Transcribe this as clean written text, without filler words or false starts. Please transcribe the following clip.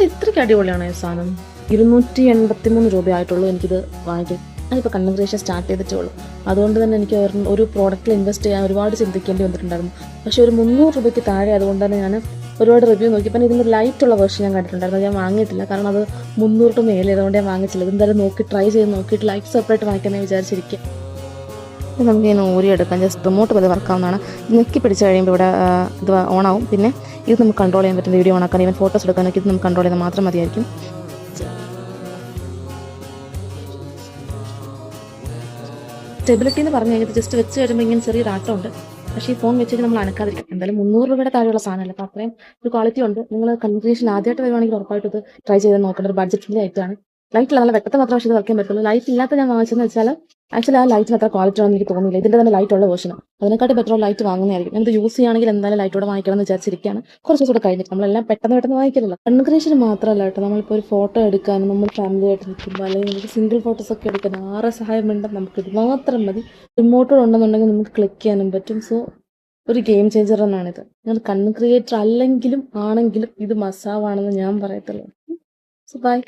ഇത്രയ്ക്ക് അടിപൊളിയാണ് ഈ സാധനം. 283 രൂപയായിട്ടുള്ളൂ എനിക്കിത് വാങ്ങിക്കും. ഞാനിപ്പോൾ കണ്ടന്റ് ക്രിയേഷൻ സ്റ്റാർട്ട് ചെയ്തിട്ടേ ഉള്ളൂ. അതുകൊണ്ട് തന്നെ എനിക്ക് ഒരു പ്രോഡക്റ്റിൽ ഇൻവെസ്റ്റ് ചെയ്യാൻ ഒരുപാട് ചിന്തിക്കേണ്ടി വന്നിട്ടുണ്ടായിരുന്നു. പക്ഷേ ഒരു 300 രൂപയ്ക്ക് താഴെ അതുകൊണ്ട് തന്നെ ഞാൻ ഒരുപാട് റിവ്യൂ നോക്കി. പിന്നെ ഇതിൻ്റെ ലൈറ്റുള്ള വേർഷൻ ഞാൻ കണ്ടിട്ടുണ്ടായിരുന്നു. ഞാൻ വാങ്ങിയിട്ടില്ല, കാരണം അത് 300 മേലെ അതുകൊണ്ട് ഞാൻ വാങ്ങിച്ചില്ല. ഇതെന്തായാലും നോക്കി ട്രൈ ചെയ്ത് നോക്കിയിട്ട് ലൈറ്റ് സെപ്പറേറ്റ് വാങ്ങിക്കാമെന്ന് വിചാരിച്ചിരിക്കുക. ഇത് നമുക്ക് ഇങ്ങനെ ഊരിയെടുക്കാം. ജസ്റ്റ് റിമോട്ട് പോലെ വർക്കാവുന്നതാണ്. ഞെക്കി പിടിച്ച് കഴിയുമ്പോൾ ഇവിടെ ഇത് ഓണാവും. പിന്നെ ഇത് നമുക്ക് കൺട്രോൾ ചെയ്യാൻ പറ്റും. വീഡിയോ ഓണാക്കാൻ, ഈവൻ ഫോട്ടോസ് എടുക്കാനൊക്കെ ഇത് നമുക്ക് കൺട്രോൾ ചെയ്താൽ മാത്രം മതിയായിരിക്കും. സ്റ്റെബിലിറ്റി എന്ന് പറഞ്ഞു കഴിഞ്ഞാൽ ജസ്റ്റ് വെച്ച് കഴിയുമ്പോൾ ഇങ്ങനെ ചെറിയൊരു ആട്ടമുണ്ട്. പക്ഷേ ഈ ഫോൺ വെച്ചിട്ട് നമ്മൾ അനക്കാതിരിക്കും. എന്തായാലും 300 രൂപയുടെ താഴെയുള്ള സാധനമല്ല, അപ്പോൾ അത്രയും ഒരു ക്വാളിറ്റി ഉണ്ട്. നിങ്ങൾ കണ്ടന്റ് ക്രിയേഷൻ ആദ്യമായിട്ട് വരുവാണെങ്കിൽ ഉറപ്പായിട്ട് ഇത് ട്രൈ ചെയ്ത് നോക്കേണ്ട ഒരു ബഡ്ജറ്റ് ഫ്രണ്ട്ലി ആയിട്ടാണ്. ലൈറ്റില്ല, നല്ല വെട്ടത്തെ മാത്രം പക്ഷേ ഇത് വയ്ക്കാൻ പറ്റുള്ളൂ. ലൈറ്റ് ഇല്ലാത്ത ഞാൻ വാങ്ങിച്ചെന്ന് വെച്ചാൽ ആക്ച്വലി ആ ലൈറ്റിന് അത്ര ക്വാളിറ്റി ആണെന്ന് എനിക്ക് തോന്നുന്നില്ല. ഇതിൻ്റെ തന്നെ ലൈറ്റ് ഉള്ള വേർഷൻ അതിനെക്കാട്ടി ബെറ്റർ ലൈറ്റ് വാങ്ങുന്നതായിരിക്കും. ഞാനിത് യൂസ് ചെയ്യുകയാണെങ്കിൽ എന്തായാലും ലൈറ്റോടെ വാങ്ങിക്കണം എന്ന് വിചാരിച്ചിരിക്കുകയാണ്. കുറച്ച് ദിവസം കൂടെ കഴിഞ്ഞിട്ട് നമ്മളെല്ലാം പെട്ടെന്ന് വാങ്ങിക്കില്ലല്ലോ. കണ്ടന്റ് ക്രിയേഷൻ മാത്രമല്ല കേട്ടോ, നമ്മളിപ്പോൾ ഒരു ഫോട്ടോ എടുക്കാനും നമ്മൾ ഫാമിലി ആയിട്ട് നിൽക്കുമ്പോൾ അല്ലെങ്കിൽ നമുക്ക് സിംഗിൾ ഫോട്ടോസ് ഒക്കെ എടുക്കാൻ ആരെ സഹായം വേണ്ട, നമുക്ക് ഇത് മാത്രം മതി. റിമോട്ടോട് ഉണ്ടെന്നുണ്ടെങ്കിൽ നമുക്ക് ക്ലിക്ക് ചെയ്യാനും പറ്റും. സോ ഒരു ഗെയിം ചേഞ്ചർ തന്നെയാണിത്. ഞാൻ കണ്ടന്റ് ക്രിയേറ്റർ അല്ലെങ്കിലും ആണെങ്കിലും ഇത് മസാവാണെന്ന് ഞാൻ പറയത്തുള്ളൂ. So by.